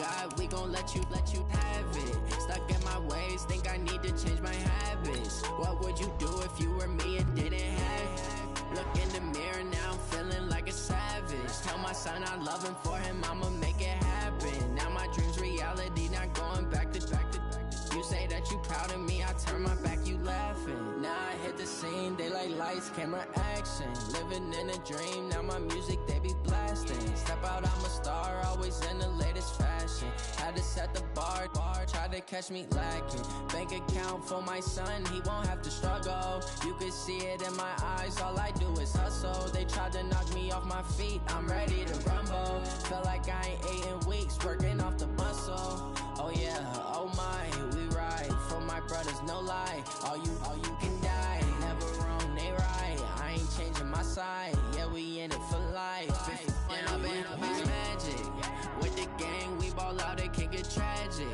got, we gon' let you have it. Stuck in my ways, think I need to change my habits. What would you do if you were me and didn't have it? Look in the mirror, now I'm feeling like a savage. Tell my son I love him, for him I'ma make it happen. Now my dream's reality, not going back to. You say that you proud of me, I turn my back, you laughing. Now I hit the scene, daylight lights, camera action. Living in a dream, now my music they be blasting. Step out, I'm a star, always in the latest fashion. Had to set the bar, try to catch me lacking. Bank account for my son, he won't have to struggle. You can see it in my eyes, all I do is hustle. They tried to knock me off my feet, I'm ready to rumble. Feel like I ain't ate in weeks, working off the muscle. Oh yeah, oh my, we ride for my brothers, no lie. All you can die, never wrong, they right. I ain't changing my side, yeah, we in it for life. And I've been magic with the gang, we ball out, it can get tragic.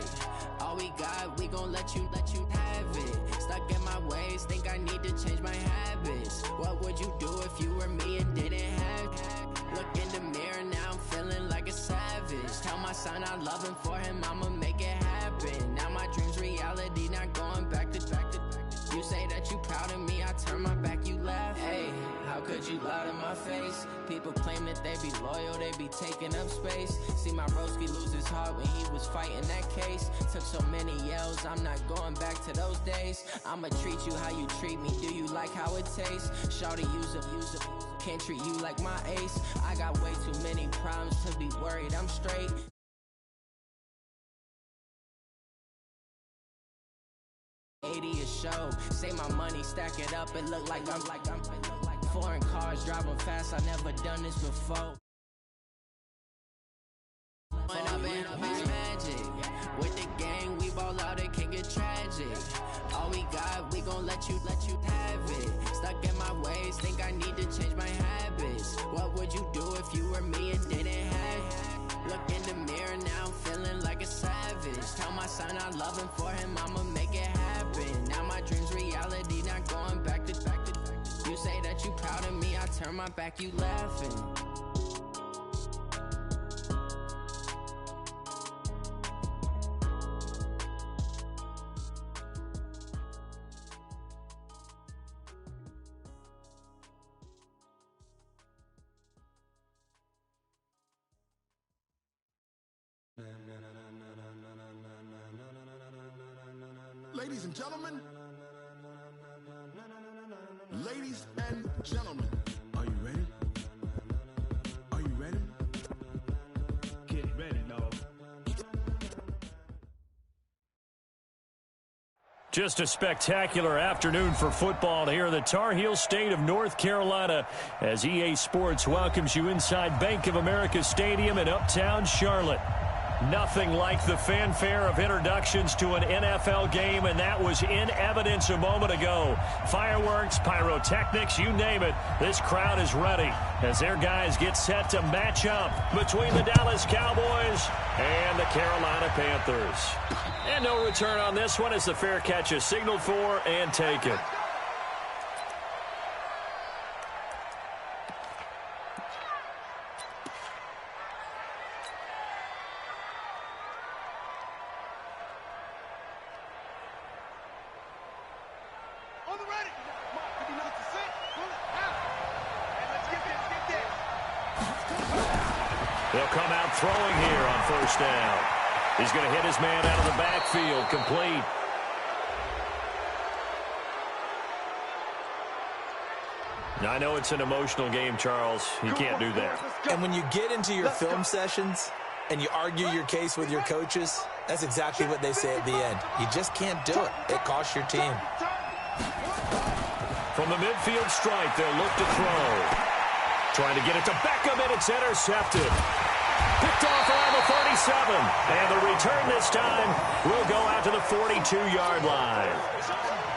All we got, we gon' let you have it. Stuck in my ways, think I need to change my habits. What would you do if you were me and didn't have it? Look in the mirror, now I'm feeling like a savage. Tell my son I love him, for him I'ma make it happen. Now my dream's reality, not going back to. You say that you proud of me, I turn my back, you laugh. Hey, how could you lie to my face? People claim that they be loyal, they be taking up space. See my broski lose his heart when he was fighting that case. Took so many yells, I'm not going back to those days. I'ma treat you how you treat me, do you like how it tastes? Shawty, use it, can't treat you like my ace. I got way too many problems to be worried, I'm straight. A show, say my money, stack it up, it look like I'm foreign cars driving fast, I never done this before. When I've been magic with the gang, we ball out, it can get tragic. All we got, we gon' let you have it. Stuck in my ways, think I need to change my habits. What would you do if you were me and didn't have it? Look in the mirror, now I'm feeling like a savage. Tell my son I love him, for him I'ma make it happen. Now my dream's reality, not going back to. You say that you proud of me, I turn my back, you laughing. Ladies and gentlemen, are you ready? Are you ready? Get ready, dog. Just a spectacular afternoon for football here in the Tar Heel state of North Carolina as EA Sports welcomes you inside Bank of America Stadium in Uptown Charlotte. Nothing like the fanfare of introductions to an NFL game, and that was in evidence a moment ago. Fireworks, pyrotechnics, you name it. This crowd is ready as their guys get set to match up between the Dallas Cowboys and the Carolina Panthers. And no return on this one as the fair catch is signaled for and taken. They'll come out throwing here on first down. He's going to hit his man out of the backfield, complete. Now, I know it's an emotional game, Charles. You can't do that. And when you get into your film sessions and you argue your case with your coaches, that's exactly what they say at the end. You just can't do it. It costs your team. From the midfield stripe, they'll look to throw. Trying to get it to Beckham, and it's intercepted. Picked off around the 37. And the return this time will go out to the 42-yard line.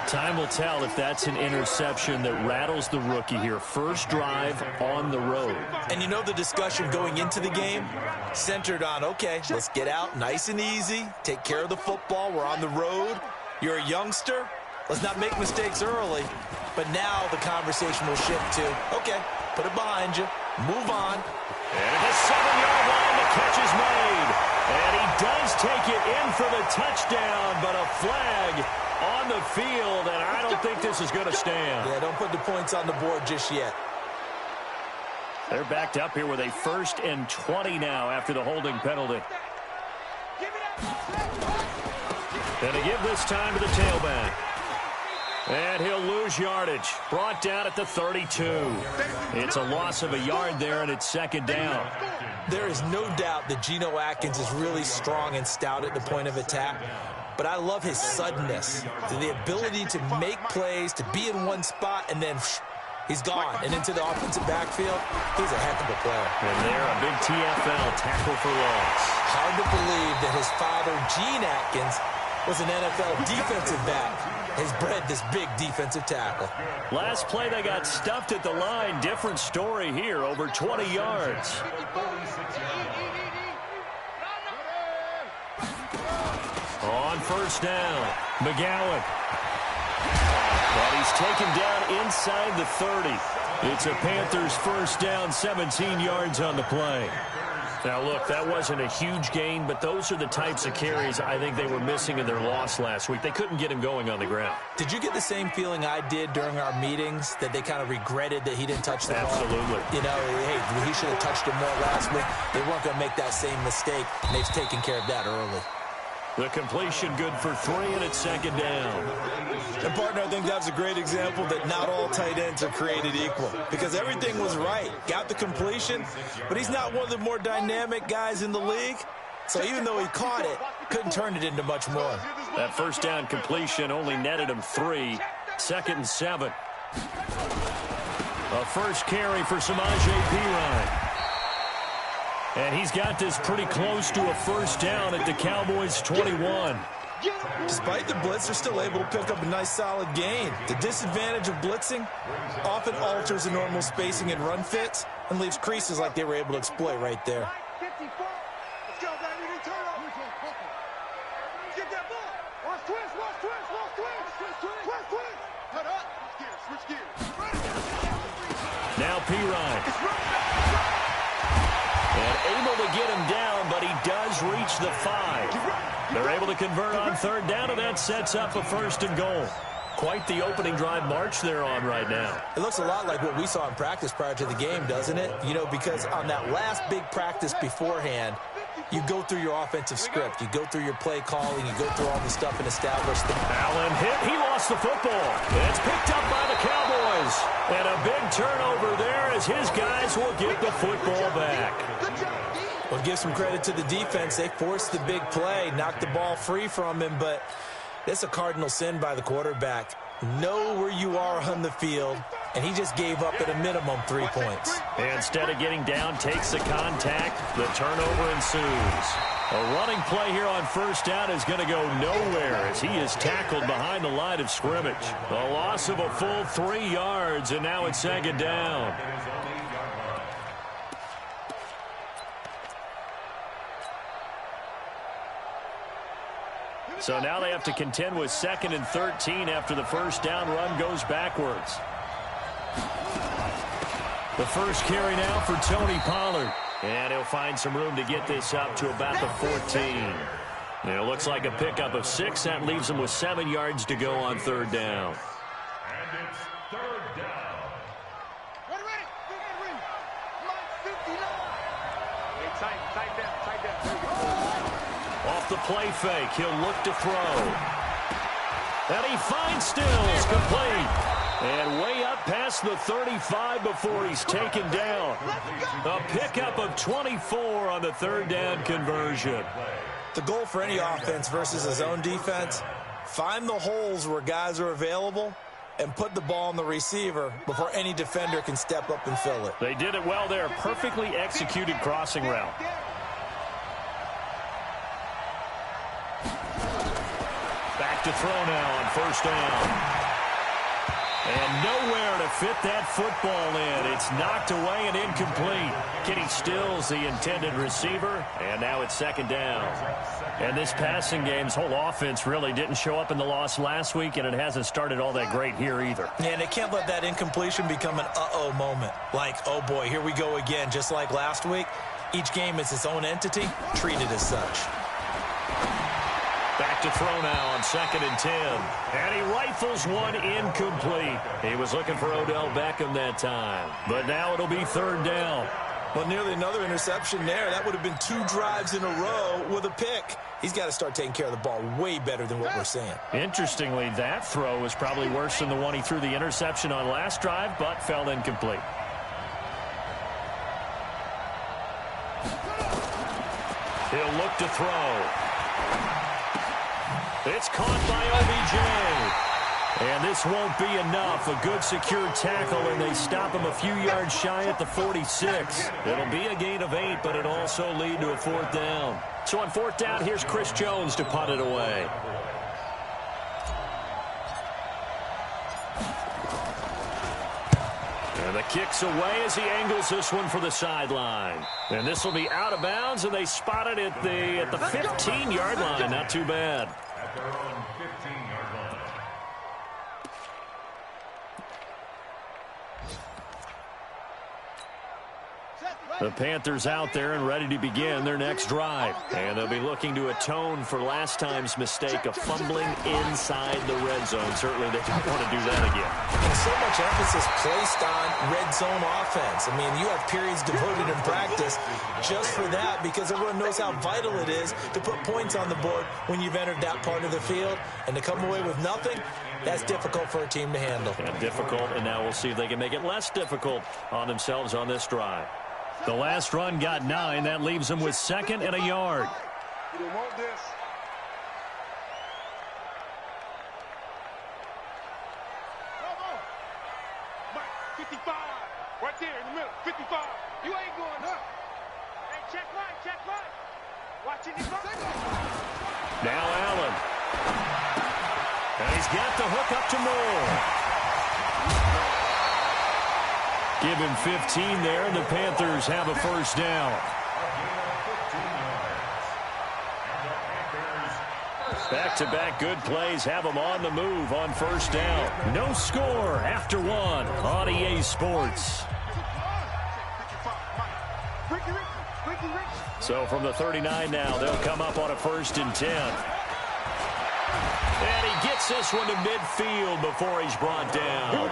Time will tell if that's an interception that rattles the rookie here. First drive on the road. And you know the discussion going into the game? Centered on, okay, let's get out nice and easy. Take care of the football. We're on the road. You're a youngster. Let's not make mistakes early. But now the conversation will shift to, okay, put it behind you. Move on. And at the 7-yard line, the catch is made. And he does take it in for the touchdown, but a flag on the field, and I don't think this is going to stand. Yeah, don't put the points on the board just yet. They're backed up here with a 1st and 20 now after the holding penalty. And to give this time to the tailback. And he'll lose yardage. Brought down at the 32. It's a loss of a yard there, and it's 2nd down. There is no doubt that Geno Atkins is really strong and stout at the point of attack. But I love his suddenness, the ability to make plays, to be in one spot, and then he's gone. And into the offensive backfield, he's a heck of a player. And there, a big TFL tackle for loss. Hard to believe that his father, Gene Atkins, was an NFL defensive back. Has bred this big defensive tackle. Last play, they got stuffed at the line. Different story here, over 20 yards. On 1st down, McGowan. But he's taken down inside the 30. It's a Panthers 1st down, 17 yards on the play. Now, look, that wasn't a huge gain, but those are the types of carries I think they were missing in their loss last week. They couldn't get him going on the ground. Did you get the same feeling I did during our meetings, that they kind of regretted that he didn't touch the ball? Absolutely. You know, hey, he should have touched it more last week. They weren't going to make that same mistake, and they've taken care of that early. The completion good for 3, and it's 2nd down. And, partner, I think that's a great example that not all tight ends are created equal, because everything was right. Got the completion, but he's not one of the more dynamic guys in the league. So even though he caught it, couldn't turn it into much more. That 1st down completion only netted him 3. 2nd and 7. A first carry for Samaje Perine. And he's got this pretty close to a 1st down at the Cowboys' 21. Despite the blitz, they're still able to pick up a nice, solid gain. The disadvantage of blitzing often alters the normal spacing and run fits and leaves creases like they were able to exploit right there. Now Perine. And able to get him down, but he does reach the 5. They're able to convert on 3rd down, and that sets up a 1st and goal. Quite the opening drive march they're on right now. It looks a lot like what we saw in practice prior to the game, doesn't it? You know, because on that last big practice beforehand, you go through your offensive script. You go through your play calling. You go through all the stuff and establish the... Allen hit. He lost the football. It's picked up by the Cowboys. And a big turnover there as his guys will get the football back. Well, give some credit to the defense. They forced the big play, knocked the ball free from him, but it's a cardinal sin by the quarterback. Know where you are on the field, and he just gave up at a minimum 3 points. Instead of getting down, takes the contact. The turnover ensues. A running play here on 1st down is going to go nowhere as he is tackled behind the line of scrimmage. A loss of a full 3 yards, and now it's 2nd down. So now they have to contend with 2nd and 13 after the 1st down run goes backwards. The first carry now for Tony Pollard. And he'll find some room to get this up to about the 14. And it looks like a pickup of 6. That leaves them with 7 yards to go on 3rd down. And it's 3rd down. Off the play fake, he'll look to throw. And he finds Stills, complete. And way up past the 35 before he's taken down. A pickup of 24 on the 3rd down conversion. The goal for any offense versus his own defense, find the holes where guys are available and put the ball on the receiver before any defender can step up and fill it. They did it well there. Perfectly executed crossing route. Back to throw now on 1st down. And nowhere to fit that football in. It's knocked away and incomplete. Kenny Stills, the intended receiver, and now it's second down. And this passing game's whole offense really didn't show up in the loss last week, and it hasn't started all that great here either. Yeah, and they can't let that incompletion become an uh-oh moment. Like, oh boy, here we go again, just like last week. Each game is its own entity, treated as such. Back to throw now on 2nd and 10. And he rifles one incomplete. He was looking for Odell Beckham that time. But now it'll be 3rd down. Well, nearly another interception there. That would have been 2 drives in a row with a pick. He's got to start taking care of the ball way better than what we're seeing. Interestingly, that throw was probably worse than the one he threw the interception on last drive, but fell incomplete. He'll look to throw. It's caught by OBJ. And this won't be enough. A good secure tackle, and they stop him a few yards shy at the 46. It'll be a gain of 8, but it'll also lead to a 4th down. So on 4th down, here's Chris Jones to punt it away. And the kick's away as he angles this one for the sideline. And this will be out of bounds, and they spot it at the 15-yard line. Not too bad. At their own 15-yard line. The Panthers out there and ready to begin their next drive. And they'll be looking to atone for last time's mistake of fumbling inside the red zone. Certainly they don't want to do that again. And so much emphasis placed on red zone offense. I mean, you have periods devoted in practice just for that because everyone knows how vital it is to put points on the board when you've entered that part of the field. And to come away with nothing, that's difficult for a team to handle. And difficult, and now we'll see if they can make it less difficult on themselves on this drive. The last run got 9. That leaves them with 2nd and a yard. You don't want this. Come on. Mike, 55. Right there in the middle. 55. You ain't going up. Hey, check right. Watch it. Now Allen. And he's got the hook up to Moore. Give him 15 there, and the Panthers have a 1st down. Back-to-back good plays have them on the move on 1st down. No score after 1 on EA Sports. So from the 39 now, they'll come up on a 1st and 10. And he gets this one to midfield before he's brought down.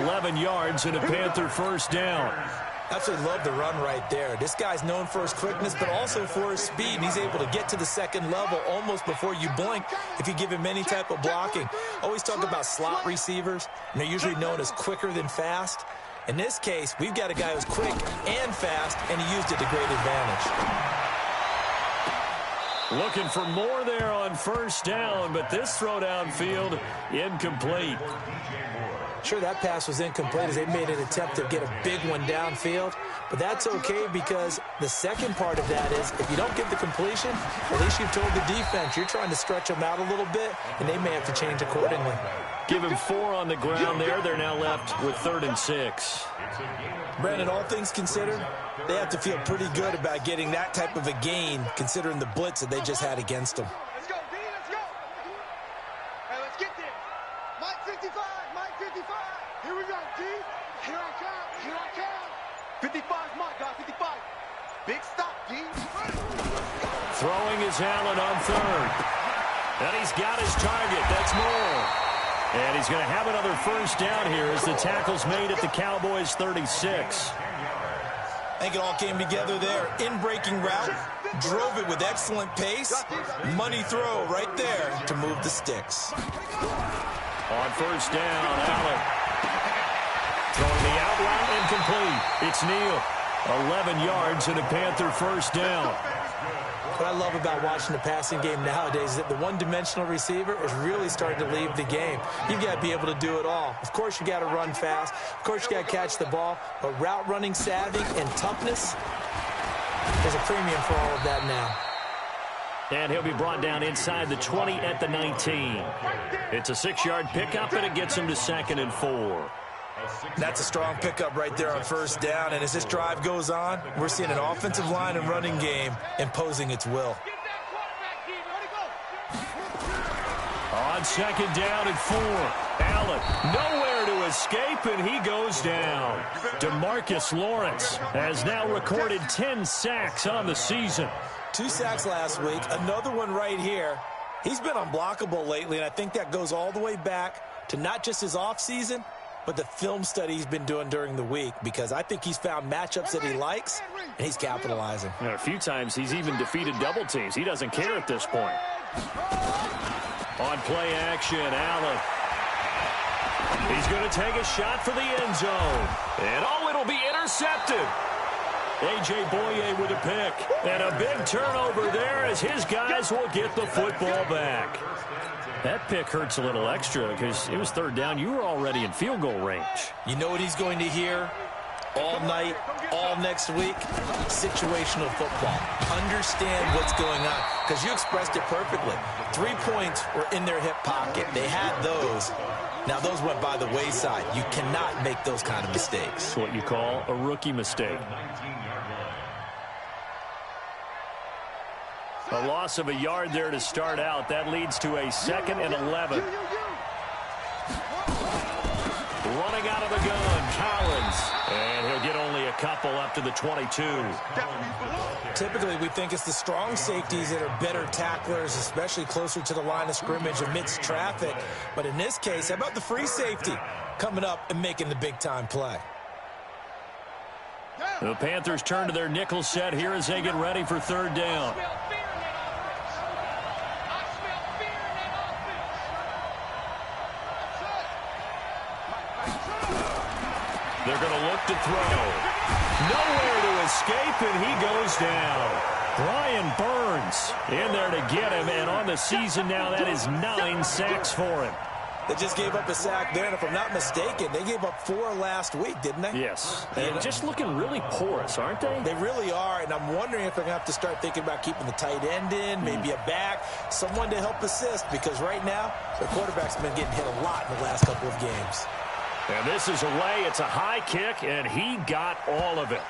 11 yards and a Panther 1st down. Absolutely love the run right there. This guy's known for his quickness, but also for his speed. And he's able to get to the 2nd level almost before you blink if you give him any type of blocking. Always talk about slot receivers, and they're usually known as quicker than fast. In this case, we've got a guy who's quick and fast, and he used it to great advantage. Looking for more there on 1st down, but this throw downfield incomplete. Sure, that pass was incomplete as they made an attempt to get a big one downfield, but that's okay because the second part of that is if you don't get the completion, at least you've told the defense you're trying to stretch them out a little bit, and they may have to change accordingly. Give him 4 on the ground there. They're now left with 3rd and 6. Brandon, all things considered, they have to feel pretty good about getting that type of a gain considering the blitz that they just had against them. Let's go, D, let's go. Hey, let's get there. Mike 55. Here we go, D. Here I come. 55's Mike, guys, 55. Big stop, D. Throwing is Allen on 3rd. And he's got his target. That's Moore. And he's going to have another 1st down here as the tackle's made at the Cowboys' 36. I think it all came together there. In-breaking route, drove it with excellent pace. Money throw right there to move the sticks. On 1st down, Allen. Throwing the out route incomplete. It's Neal. 11 yards and a Panther 1st down. What I love about watching the passing game nowadays is that the one-dimensional receiver is really starting to leave the game. You've got to be able to do it all. Of course, you got to run fast. Of course, you got to catch the ball. But route running savvy and toughness, there's a premium for all of that now. And he'll be brought down inside the 20 at the 19. It's a 6-yard pickup, and it gets him to 2nd and 4. That's a strong pickup right there on first down. And as this drive goes on, we're seeing an offensive line and running game imposing its will. On 2nd down and 4. Allen nowhere to escape, and he goes down. DeMarcus Lawrence has now recorded 10 sacks on the season. 2 sacks last week, another one right here. He's been unblockable lately, and I think that goes all the way back to not just his offseason, but the film study he's been doing during the week, because I think he's found matchups that he likes, and he's capitalizing. A few times he's even defeated double teams. He doesn't care at this point. On play action, Allen. He's going to take a shot for the end zone. And, it'll be intercepted. A.J. Boye with a pick. And a big turnover there as his guys will get the football back. That pick hurts a little extra because it was 3rd down. You were already in field goal range. You know what he's going to hear all night, all next week? Situational football. Understand what's going on, because you expressed it perfectly. 3 points were in their hip pocket. They had those. Now, those went by the wayside. You cannot make those kind of mistakes. It's what you call a rookie mistake. A loss of a yard there to start out. That leads to a 2nd and 11. Running out of the gun, Collins. And he'll get only a couple up to the 22. Typically, we think it's the strong safeties that are better tacklers, especially closer to the line of scrimmage amidst traffic. But in this case, how about the free safety coming up and making the big-time play? The Panthers turn to their nickel set here as they get ready for 3rd down. They're going to look to throw. Nowhere to escape, and he goes down. Brian Burns in there to get him, and on the season now, that is 9 sacks for him. They just gave up a sack there, and if I'm not mistaken, they gave up 4 last week, didn't they? Yes. And just looking really porous, aren't they? They really are, and I'm wondering if they're going to have to start thinking about keeping the tight end in, maybe a back, someone to help assist, because right now, their quarterback's been getting hit a lot in the last couple of games. And this is away. It's a high kick, and he got all of it.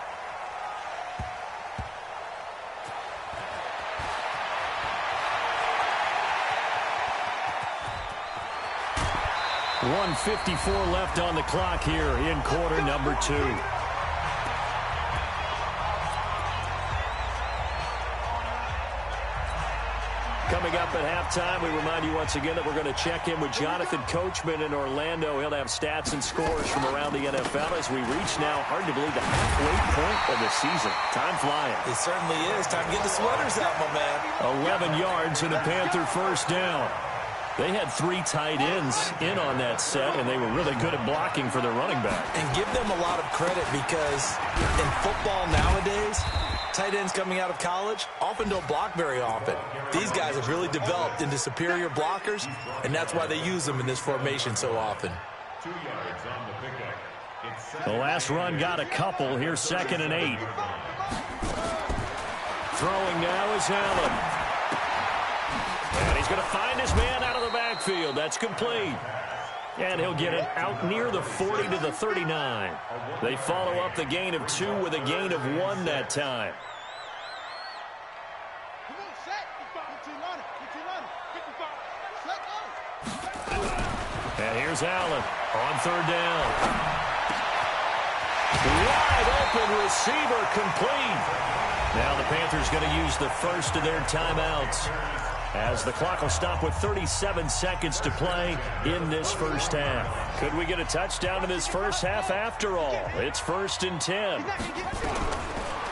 .154 left on the clock here in quarter number 2. Coming up at halftime, we remind you once again that we're going to check in with Jonathan Coachman in Orlando. He'll have stats and scores from around the NFL as we reach now, hard to believe, the halfway point of the season. Time flying. It certainly is. Time to get the sweaters out, my man. 11 yards and a Panther first down. They had 3 tight ends in on that set, and they were really good at blocking for their running back. And give them a lot of credit, because in football nowadays, tight ends coming out of college often don't block very often. These guys have really developed into superior blockers, and that's why they use them in this formation so often. 2 yards on the pickup. The last run got a couple. Here's 2nd and 8. Throwing now is Allen. And he's going to find his man out of the backfield. That's complete. And he'll get it out near the 40 to the 39. They follow up the gain of 2 with a gain of 1 that time. And here's Allen on 3rd down. Wide open receiver, complete. Now the Panthers going to use the first of their timeouts, as the clock will stop with 37 seconds to play in this first half. Could we get a touchdown in this first half after all? It's 1st and 10.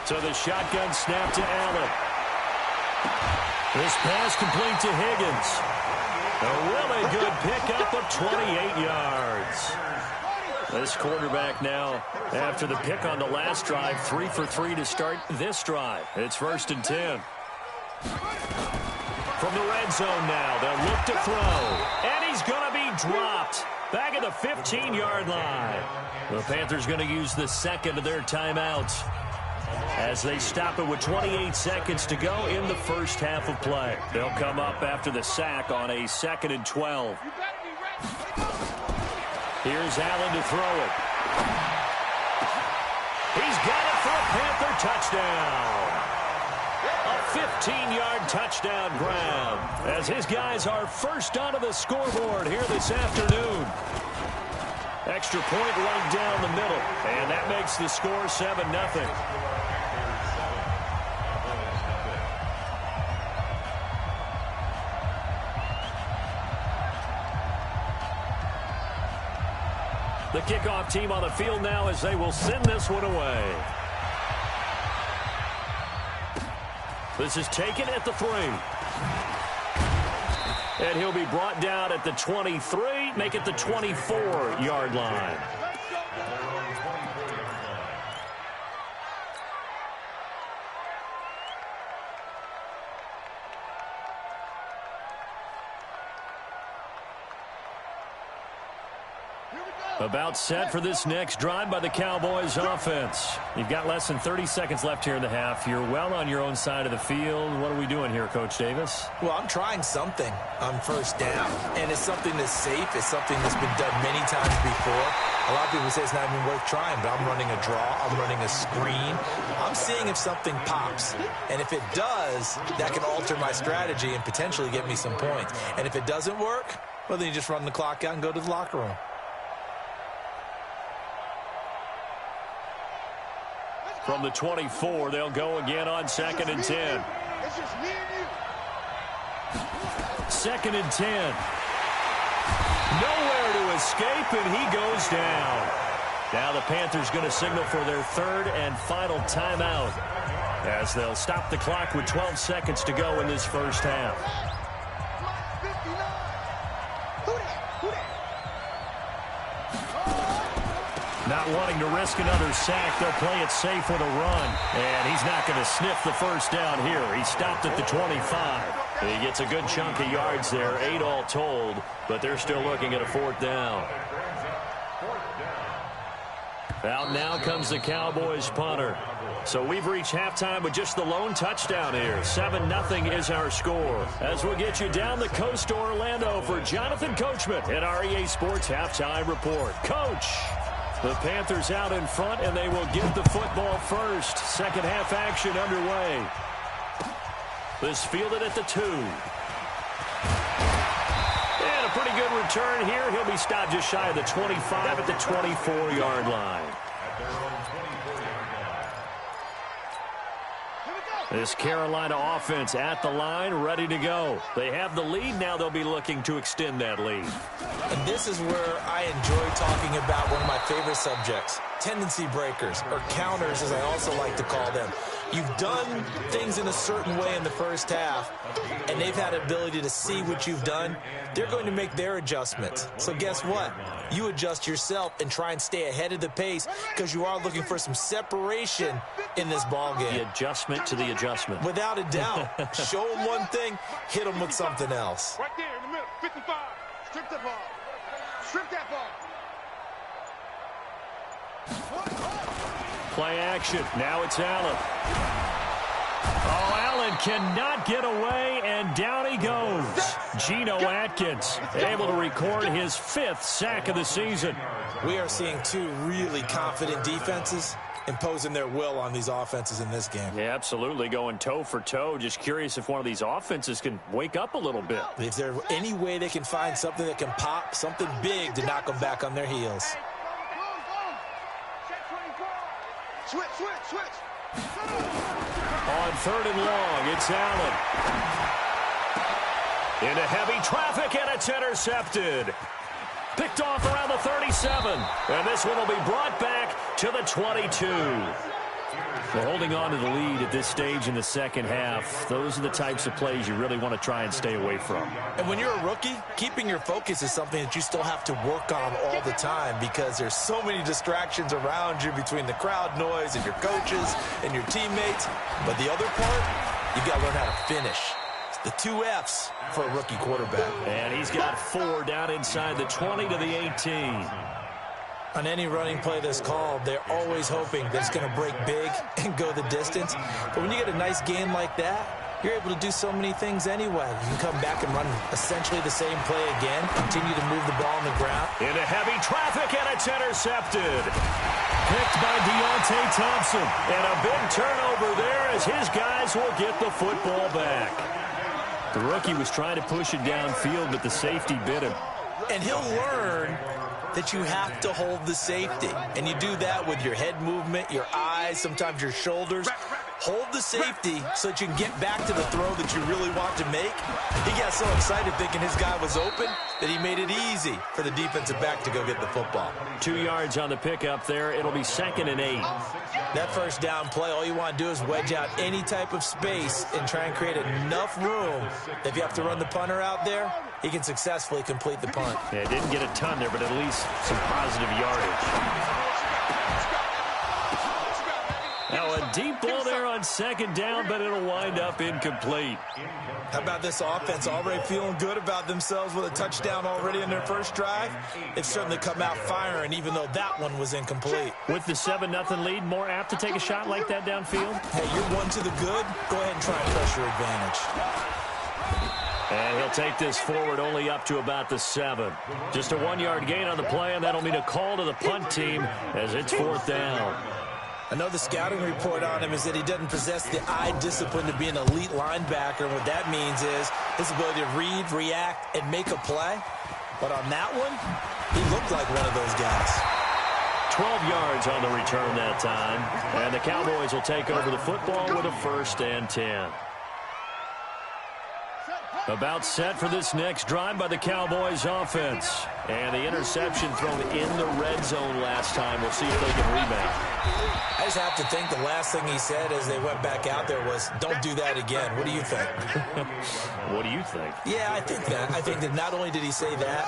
So the shotgun snap to Allen. This pass complete to Higgins. A really good pickup of 28 yards. This quarterback now, after the pick on the last drive, 3 for 3 to start this drive. It's 1st and 10. From the red zone now, they'll look to throw. And he's going to be dropped back at the 15-yard line. The Panthers going to use the second of their timeouts as they stop it with 28 seconds to go in the first half of play. They'll come up after the sack on a 2nd and 12. Here's Allen to throw it. He's got it for a Panther touchdown. A 15-yard touchdown grab as his guys are first onto the scoreboard here this afternoon. Extra point right down the middle, and that makes the score 7-0. The kickoff team on the field now as they will send this one away. This is taken at the 3. And he'll be brought down at the 23, make it the 24-yard line. About set for this next drive by the Cowboys offense. You've got less than 30 seconds left here in the half. You're well on your own side of the field. What are we doing here, Coach Davis? Well, I'm trying something on first down, and it's something that's safe. It's something that's been done many times before. A lot of people say it's not even worth trying, but I'm running a draw. I'm running a screen. I'm seeing if something pops, and if it does, that can alter my strategy and potentially get me some points. And if it doesn't work, well, then you just run the clock out and go to the locker room. From the 24, they'll go again on 2nd and 10. It's just me and you. 2nd and 10. Nowhere to escape, and he goes down. Now the Panthers going to signal for their 3rd and final timeout as they'll stop the clock with 12 seconds to go in this first half. Not wanting to risk another sack, they'll play it safe with a run. And he's not going to sniff the first down here. He stopped at the 25. He gets a good chunk of yards there, 8 all told, but they're still looking at a 4th down. Out now comes the Cowboys punter. So we've reached halftime with just the lone touchdown here. 7-0 is our score. As we'll get you down the coast to Orlando for Jonathan Coachman at our EA Sports Halftime Report. Coach! The Panthers out in front, and they will get the football first. Second half action underway. This fielded at the 2. And a pretty good return here. He'll be stopped just shy of the 25 at the 24-yard line. This Carolina offense at the line, ready to go. They have the lead. Now they'll be looking to extend that lead. And this is where I enjoy talking about one of my favorite subjects, tendency breakers, or counters as I also like to call them. You've done things in a certain way in the first half, and they've had the ability to see what you've done. They're going to make their adjustments. So guess what? You adjust yourself and try and stay ahead of the pace because you are looking for some separation in this ball game. The adjustment to the adjustment. Without a doubt. Show them one thing, hit them with something else. Right there in the middle, 55. Strip that ball. Strip that ball. Play action. Now it's Allen. Oh, Allen cannot get away, and down he goes. Geno Atkins able to record his 5th sack of the season. We are seeing 2 really confident defenses imposing their will on these offenses in this game. Yeah, absolutely, going toe for toe. Just curious if one of these offenses can wake up a little bit. If there's any way they can find something that can pop, something big to knock them back on their heels. Switch, switch, switch. On 3rd and long, it's Allen. Into heavy traffic, and it's intercepted. Picked off around the 37. And this one will be brought back to the 22. Well, holding on to the lead at this stage in the second half, those are the types of plays you really want to try and stay away from. And when you're a rookie, keeping your focus is something that you still have to work on all the time because there's so many distractions around you between the crowd noise and your coaches and your teammates. But the other part, you got to learn how to finish. It's the 2 F's for a rookie quarterback. And he's got 4 down inside the 20 to the 18. On any running play that's called, they're always hoping that it's going to break big and go the distance. But when you get a nice game like that, you're able to do so many things anyway. You can come back and run essentially the same play again, continue to move the ball on the ground. Into heavy traffic, and it's intercepted. Picked by Deontay Thompson. And a big turnover there as his guys will get the football back. The rookie was trying to push it downfield, but the safety bit him. And he'll learn that you have to hold the safety. And you do that with your head movement, your eyes, sometimes your shoulders. Hold the safety so that you can get back to the throw that you really want to make. He got so excited thinking his guy was open that he made it easy for the defensive back to go get the football. 2 yards on the pickup there. It'll be 2nd and 8. That first down play, all you want to do is wedge out any type of space and try and create enough room. If you have to run the punter out there, he can successfully complete the punt. Yeah, didn't get a ton there, but at least some positive yardage. Now a deep ball there on 2nd down, but it'll wind up incomplete. How about this offense already feeling good about themselves with a touchdown already in their first drive? They've certainly come out firing, even though that one was incomplete. With the 7-0 lead, more apt to take a shot like that downfield? Hey, you're one to the good. Go ahead and try and press your advantage. And he'll take this forward only up to about the 7. Just a 1-yard gain on the play, and that'll mean a call to the punt team as it's 4th down. I know the scouting report on him is that he doesn't possess the eye discipline to be an elite linebacker. And what that means is his ability to read, react, and make a play. But on that one, he looked like one of those guys. 12 yards on the return that time. And the Cowboys will take over the football with a 1st and 10. About set for this next drive by the Cowboys offense. And the interception thrown in the red zone last time. We'll see if they can rebound. I just have to think the last thing he said as they went back out there was, don't do that again. What do you think? What do you think? Yeah, I think that. I think that not only did he say that,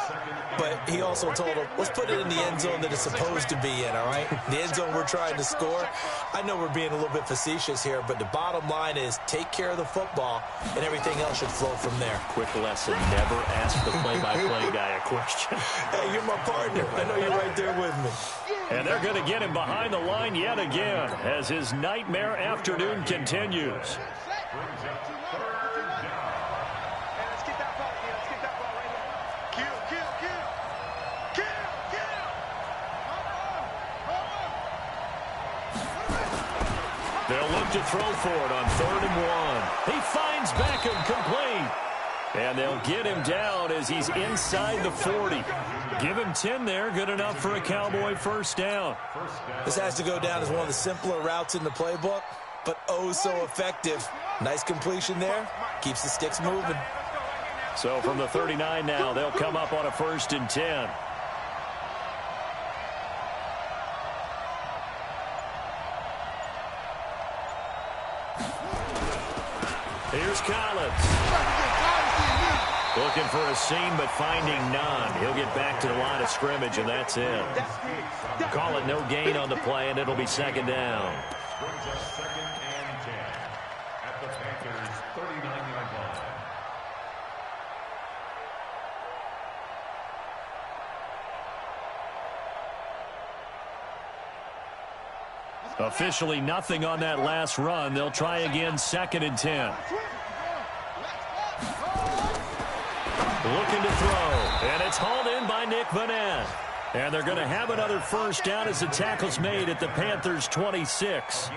but he also told him, let's put it in the end zone that it's supposed to be in, all right? The end zone we're trying to score. I know we're being a little bit facetious here, but the bottom line is take care of the football, and everything else should flow from there. Quick lesson, never ask the play-by-play guy a question. Hey, you're my partner. I know you're right there with me. And they're going to get him behind the line yet again as his nightmare afternoon continues. They'll look to throw for it on 3rd and 1. He finds Beckham complete. And they'll get him down as he's inside the 40. Give him 10 there. Good enough for a Cowboy 1st down. This has to go down as one of the simpler routes in the playbook, but oh so effective. Nice completion there. Keeps the sticks moving. So from the 39 now, they'll come up on a 1st and 10. Here's Collins. Looking for a seam, but finding none. He'll get back to the line of scrimmage, and that's it. Call it no gain on the play, and it'll be 2nd down. Brings us 2nd and 10 at the Panthers' 39-yard line. Officially nothing on that last run. They'll try again, 2nd and 10. Looking to throw, and it's hauled in by Nick Vanette. And they're going to have another 1st down as the tackle's made at the Panthers' 26.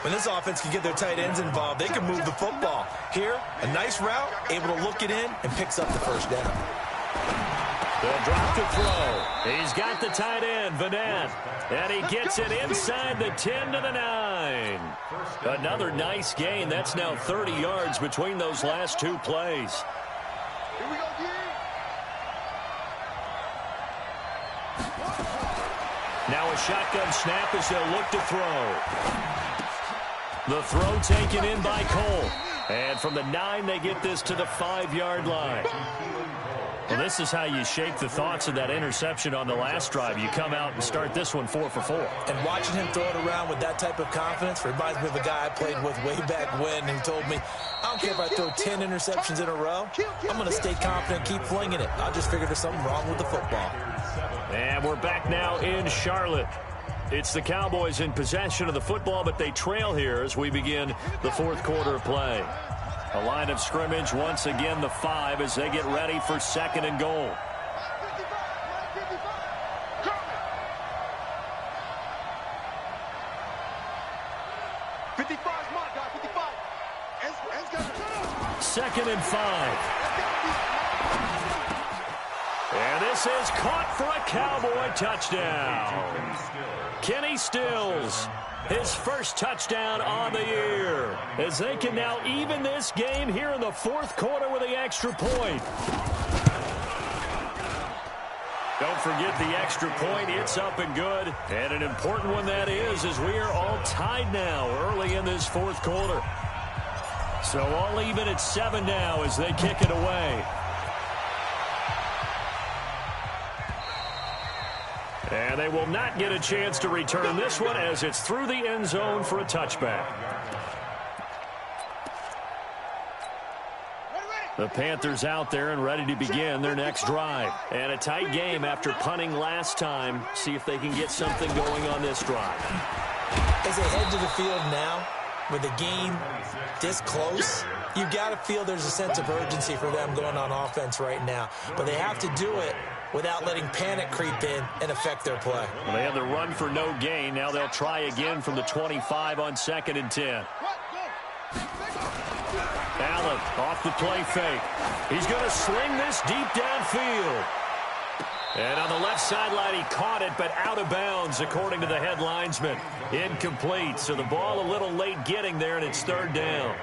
When this offense can get their tight ends involved, they can move the football. Here, a nice route, able to look it in, and picks up the 1st down. They'll drop to throw. He's got the tight end, Vanette. And he gets it inside the 10 to the 9. Another nice gain. That's now 30 yards between those last 2 plays. Here we go, D. Now a shotgun snap as they'll look to throw. The throw taken in by Cole. And from the 9, they get this to the 5-yard line. Well, this is how you shake the thoughts of that interception on the last drive. You come out and start this one 4 for 4. And watching him throw it around with that type of confidence reminds me of a guy I played with way back when who told me, I don't care if I throw 10 interceptions in a row. I'm going to stay confident, keep flinging it. I just figured there's something wrong with the football. And we're back now in Charlotte. It's the Cowboys in possession of the football, but they trail here as we begin the fourth quarter of play. A line of scrimmage, once again the 5 as they get ready for 2nd and goal. Second and 5. And this is caught for a Cowboy touchdown. Kenny Stills, his first touchdown on the year, as they can now even this game here in the fourth quarter with the extra point. Don't forget the extra point. It's up and good. And an important one that is, as we are all tied now early in this fourth quarter. So all even at 7 now as they kick it away. And they will not get a chance to return this one as it's through the end zone for a touchback. The Panthers out there and ready to begin their next drive. And a tight game after punting last time. See if they can get something going on this drive. As they head to the field now, with the game this close, you've got to feel there's a sense of urgency for them going on offense right now. But they have to do it without letting panic creep in and affect their play. Well, they had the run for no gain. Now they'll try again from the 25 on 2nd and 10. Allen off the play fake. He's going to sling this deep downfield. And on the left sideline, he caught it, but out of bounds, according to the head linesman. Incomplete, so the ball a little late getting there, and it's 3rd down.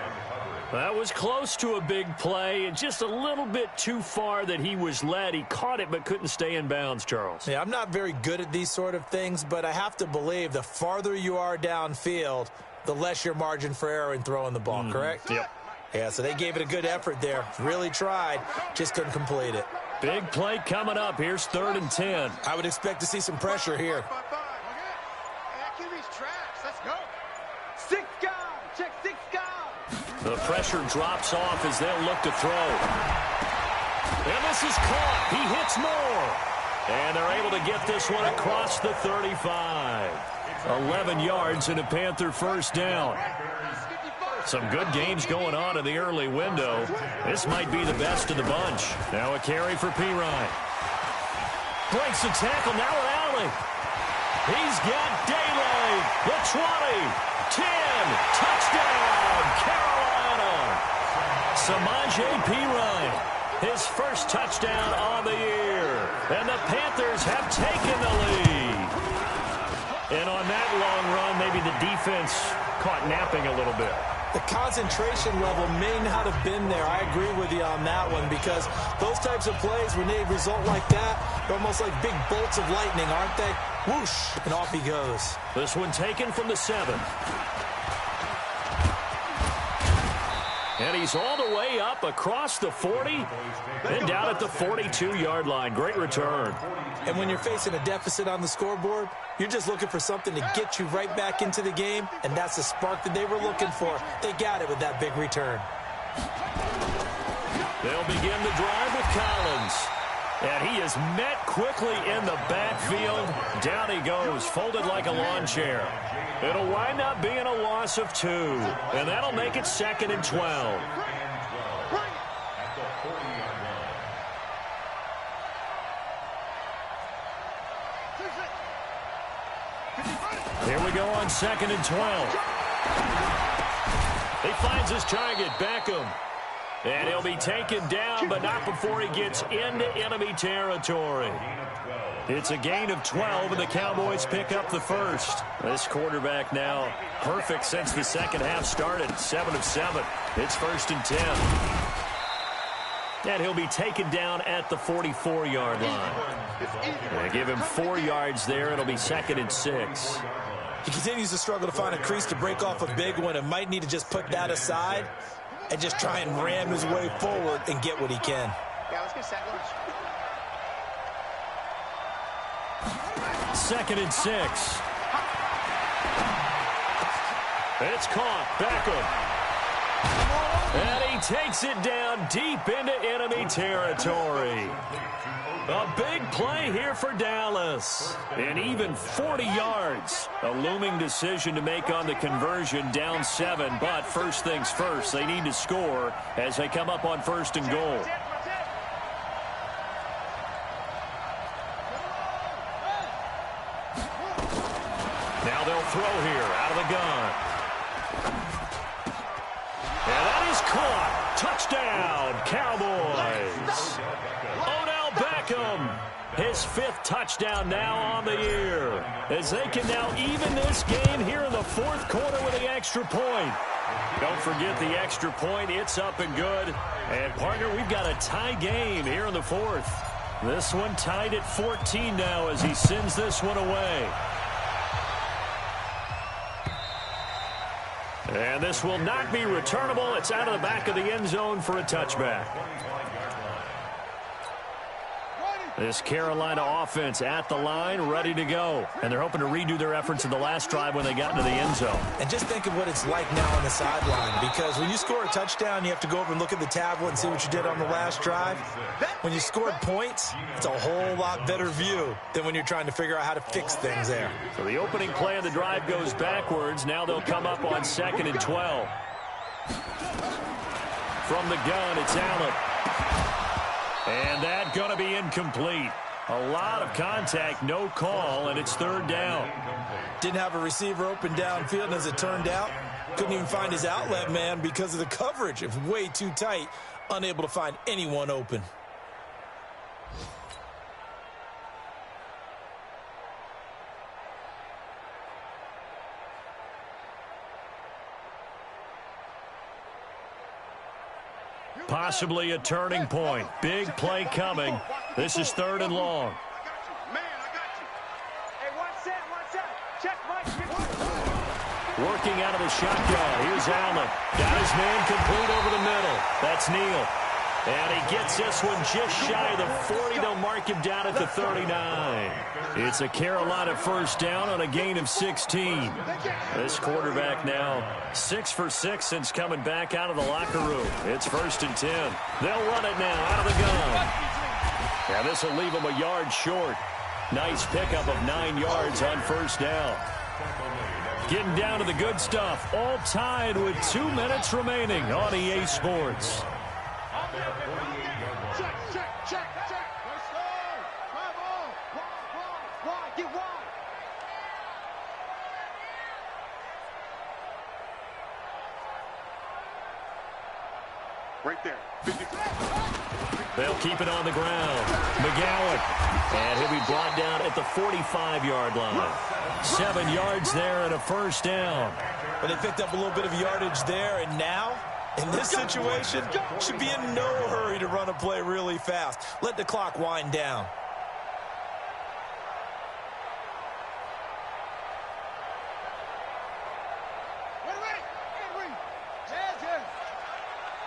That was close to a big play, and just a little bit too far that he was led. He caught it, but couldn't stay in bounds, Charles. Yeah, I'm not very good at these sort of things, but I have to believe the farther you are downfield, the less your margin for error in throwing the ball, correct? Yep. Yeah, so they gave it a good effort there. Really tried, just couldn't complete it. Big play coming up. Here's 3rd and 10. I would expect to see some pressure here. The pressure drops off as they'll look to throw. And this is caught. He hits more. And they're able to get this one across the 35. 11 yards and a Panther first down. Some good games going on in the early window. This might be the best of the bunch. Now a carry for Pirine. Breaks the tackle. Now with Alley. He's got daylight. The 20. 10. Touchdown, Carolina. Samaje Pirine. His first touchdown on the year. And the Panthers have taken the lead. And on that long run, maybe the defense caught napping a little bit. The concentration level may not have been there. I agree with you on that one, because those types of plays, when they result like that, they're almost like big bolts of lightning, aren't they? Whoosh, and off he goes. This one taken from the 7. And he's all the way up across the 40 and down at the 42-yard line. Great return. And when you're facing a deficit on the scoreboard, you're just looking for something to get you right back into the game, and that's the spark that they were looking for. They got it with that big return. They'll begin the drive with Collins. And he is met quickly in the backfield. Down he goes, folded like a lawn chair. It'll wind up being a loss of 2. And that'll make it 2nd and 12. Here we go on 2nd and 12. He finds his target, Beckham. And he'll be taken down, but not before he gets into enemy territory. It's a gain of 12, and the Cowboys pick up the first. This quarterback now perfect since the second half started. 7 of 7. It's 1st and 10. And he'll be taken down at the 44-yard line. They give him 4 yards there. It'll be 2nd and 6. He continues to struggle to find a crease to break off a big one and might need to just put that aside and just try and ram his way forward and get what he can. Yeah, let's get sack lunch. 2nd and 6. It's caught. Beckham. And he takes it down deep into enemy territory. A big play here for Dallas. And even 40 yards. A looming decision to make on the conversion, down 7. But first things first, they need to score as they come up on 1st and goal. Now they'll throw here out of the gun. And that is caught. Touchdown, Cowboys. Odell Beckham, his 5th touchdown now on the year, as they can now even this game here in the 4th quarter with the extra point. Don't forget the extra point. It's up and good. And, partner, we've got a tie game here in the 4th. This one tied at 14 now as he sends this one away. And this will not be returnable. It's out of the back of the end zone for a touchback. This Carolina offense at the line, ready to go. And they're hoping to redo their efforts in the last drive when they got into the end zone. And just think of what it's like now on the sideline, because when you score a touchdown, you have to go over and look at the tablet and see what you did on the last drive. When you scored points, it's a whole lot better view than when you're trying to figure out how to fix things there. So the opening play of the drive goes backwards. Now they'll come up on 2nd and 12. From the gun, it's Allen. And that's going to be incomplete. A lot of contact, no call, and it's 3rd down. Didn't have a receiver open downfield, and as it turned out, couldn't even find his outlet man because of the coverage. It was way too tight, unable to find anyone open. Possibly a turning point. Big play coming. This is 3rd and long. Working out of the shotgun. Here's Allen. Got his man complete over the middle. That's Neal. And he gets this one just shy of the 40. They'll mark him down at the 39. It's a Carolina 1st down on a gain of 16. This quarterback now 6 for 6 since coming back out of the locker room. It's 1st and 10. They'll run it now out of the gun. Yeah, this will leave them a yard short. Nice pickup of 9 yards on 1st down. Getting down to the good stuff. All tied with 2 minutes remaining on EA Sports. Check, check, check, check. Let's go. Come on. Wide, get wide. Right there. They'll keep it on the ground. McGowan. And he'll be brought down at the 45-yard line. 7 yards there and a 1st down. But they picked up a little bit of yardage there, and now, in this situation, should be in no hurry to run a play really fast. Let the clock wind down.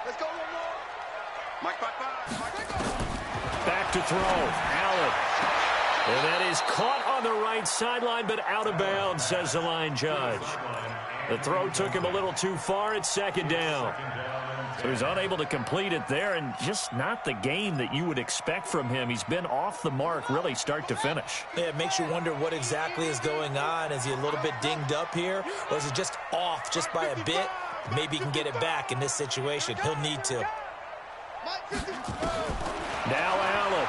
Let's go one more. Mike, bye. Back to throw. Allen. And that is caught on the right sideline, but out of bounds, says the line judge. The throw took him a little too far. It's 2nd down. So he's unable to complete it there, and just not the game that you would expect from him. He's been off the mark really start to finish. Yeah, it makes you wonder what exactly is going on. Is he a little bit dinged up here, or is he just off just by a bit? Maybe he can get it back in this situation. He'll need to. Now Allen.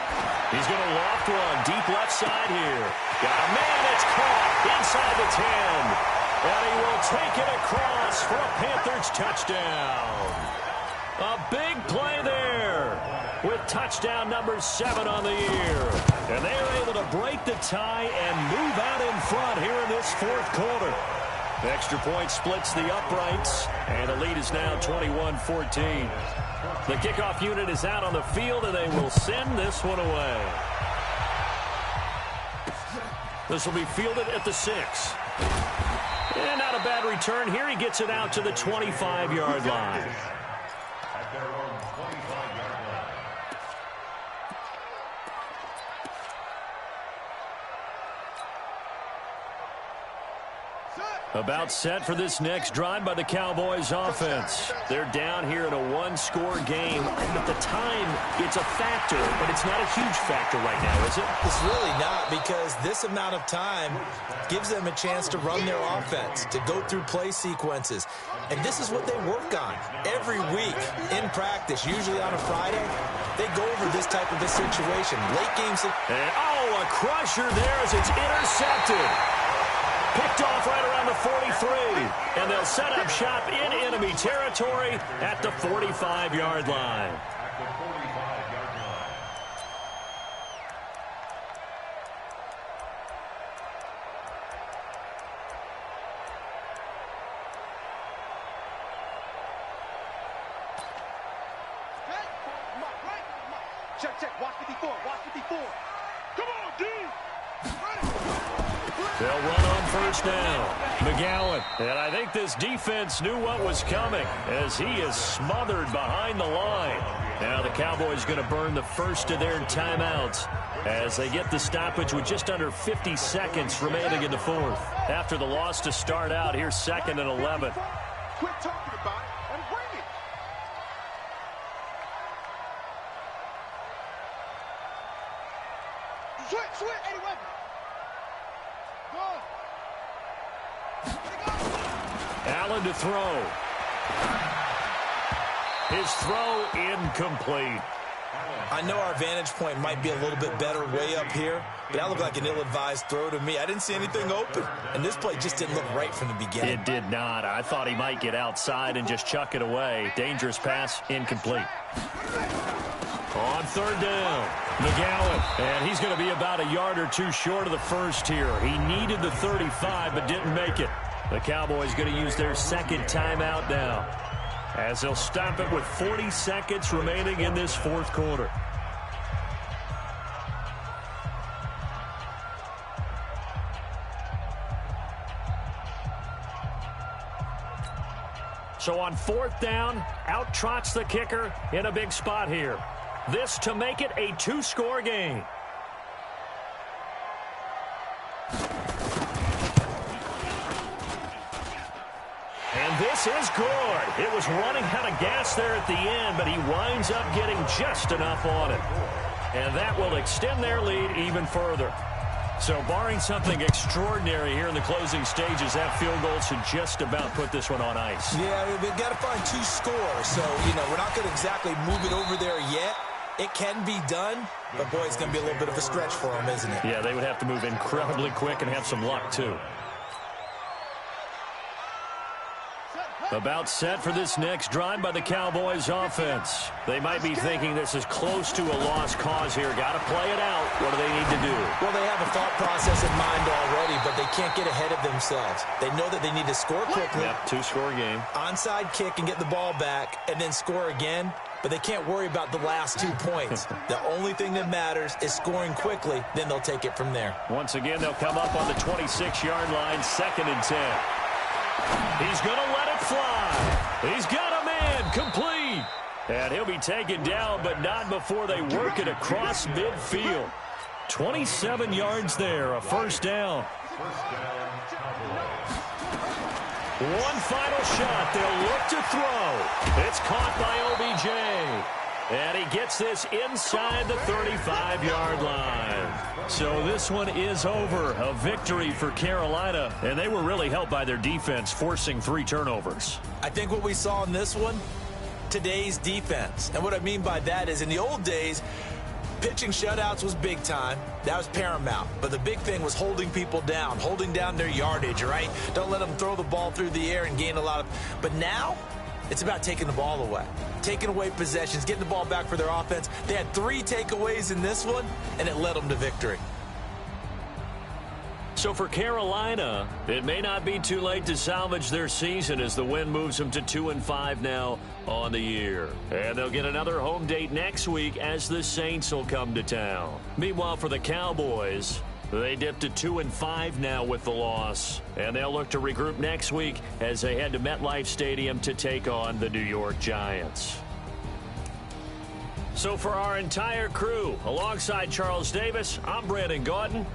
He's going to loft one deep left side here. Got a man that's caught inside the 10. And he will take it across for a Panthers touchdown. A big play there with touchdown number 7 on the year. And they are able to break the tie and move out in front here in this 4th quarter. The extra point splits the uprights, and the lead is now 21-14. The kickoff unit is out on the field, and they will send this one away. This will be fielded at the 6. And not a bad return here. He gets it out to the 25-yard line. About set for this next drive by the Cowboys offense. They're down here in a one-score game. And at the time, it's a factor, but it's not a huge factor right now, is it? It's really not, because this amount of time gives them a chance to run their offense, to go through play sequences. And this is what they work on every week in practice, usually on a Friday. They go over this type of a situation. Late games. And, a crusher there as it's intercepted. Picked off right around the 43. And they'll set up shop in enemy territory at the 45-yard line. Check, watch 54, watch 54. Come on, D! They'll run on first down. McGowan. And I think this defense knew what was coming as he is smothered behind the line. Now the Cowboys going to burn the first of their timeouts as they get the stoppage with just under 50 seconds remaining in the fourth. After the loss to start out, here's 2nd and 11. Quit talking about it and bring it. Switch, anyway. Go. Allen to throw. His throw incomplete. I know our vantage point might be a little bit better way up here, but that looked like an ill-advised throw to me. I didn't see anything open, and this play just didn't look right from the beginning. It did not. I thought he might get outside and just chuck it away. Dangerous pass, incomplete. On third down, McGowan, and he's going to be about a yard or two short of the first here. He needed the 35, but didn't make it. The Cowboys going to use their second timeout now, as they'll stop it with 40 seconds remaining in this fourth quarter. So on fourth down, out trots the kicker in a big spot here. This to make it a two-score game. And this is good. It was running out of gas there at the end, but he winds up getting just enough on it. And that will extend their lead even further. So barring something extraordinary here in the closing stages, that field goal should just about put this one on ice. Yeah, we've got to find two scores. So, we're not going to exactly move it over there yet. It can be done, but, boy, it's going to be a little bit of a stretch for them, isn't it? Yeah, they would have to move incredibly quick and have some luck, too. About set for this next drive by the Cowboys offense. They might be thinking this is close to a lost cause here. Got to play it out. What do they need to do? Well, they have a thought process in mind already, but they can't get ahead of themselves. They know that they need to score quickly. Yep, two-score game. Onside kick and get the ball back and then score again. But they can't worry about the last 2 points. The only thing that matters is scoring quickly. Then they'll take it from there. Once again, they'll come up on the 26-yard line, 2nd and 10. He's going to let it fly. He's got a man complete. And he'll be taken down, but not before they work it across midfield. 27 yards there, a first down. One final shot. They'll look to throw. It's caught by OBJ. And he gets this inside the 35-yard line. So this one is over. A victory for Carolina. And they were really helped by their defense, forcing 3 turnovers. I think what we saw in this one, today's defense. And what I mean by that is in the old days, pitching shutouts was big time. That was paramount. But the big thing was holding people down, holding down their yardage, right? Don't let them throw the ball through the air and gain a lot of... But now, it's about taking the ball away. Taking away possessions, getting the ball back for their offense. They had 3 takeaways in this one, and it led them to victory. So for Carolina, it may not be too late to salvage their season as the win moves them to 2-5 now on the year. And they'll get another home date next week as the Saints will come to town. Meanwhile, for the Cowboys, they dip to 2-5 now with the loss. And they'll look to regroup next week as they head to MetLife Stadium to take on the New York Giants. So for our entire crew, alongside Charles Davis, I'm Brandon Gaudin.